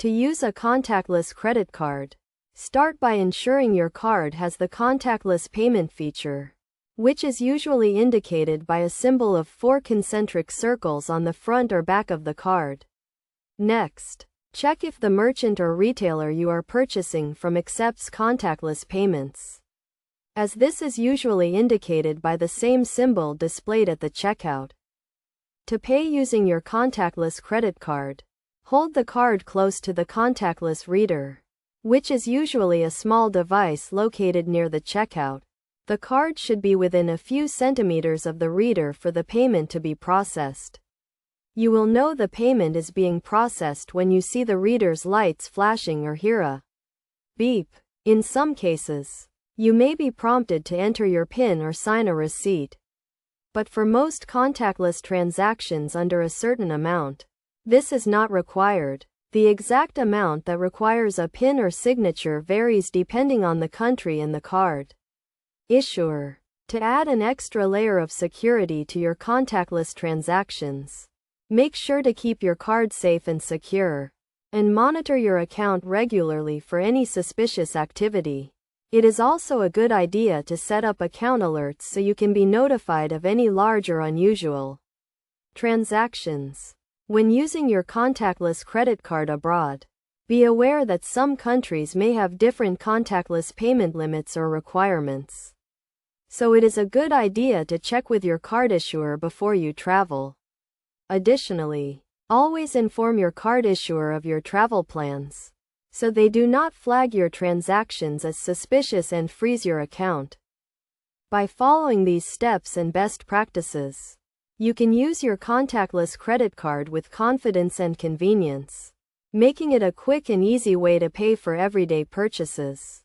To use a contactless credit card, start by ensuring your card has the contactless payment feature, which is usually indicated by a symbol of 4 concentric circles on the front or back of the card. Next, check if the merchant or retailer you are purchasing from accepts contactless payments, as this is usually indicated by the same symbol displayed at the checkout. To pay using your contactless credit card, hold the card close to the contactless reader, which is usually a small device located near the checkout. The card should be within a few centimeters of the reader for the payment to be processed. You will know the payment is being processed when you see the reader's lights flashing or hear a beep. In some cases, you may be prompted to enter your PIN or sign a receipt. But for most contactless transactions under a certain amount, this is not required. The exact amount that requires a PIN or signature varies depending on the country and the card issuer. To add an extra layer of security to your contactless transactions, make sure to keep your card safe and secure, and monitor your account regularly for any suspicious activity. It is also a good idea to set up account alerts so you can be notified of any large or unusual transactions. When using your contactless credit card abroad, be aware that some countries may have different contactless payment limits or requirements. So it is a good idea to check with your card issuer before you travel. Additionally, always inform your card issuer of your travel plans, so they do not flag your transactions as suspicious and freeze your account. By following these steps and best practices, you can use your contactless credit card with confidence and convenience, making it a quick and easy way to pay for everyday purchases.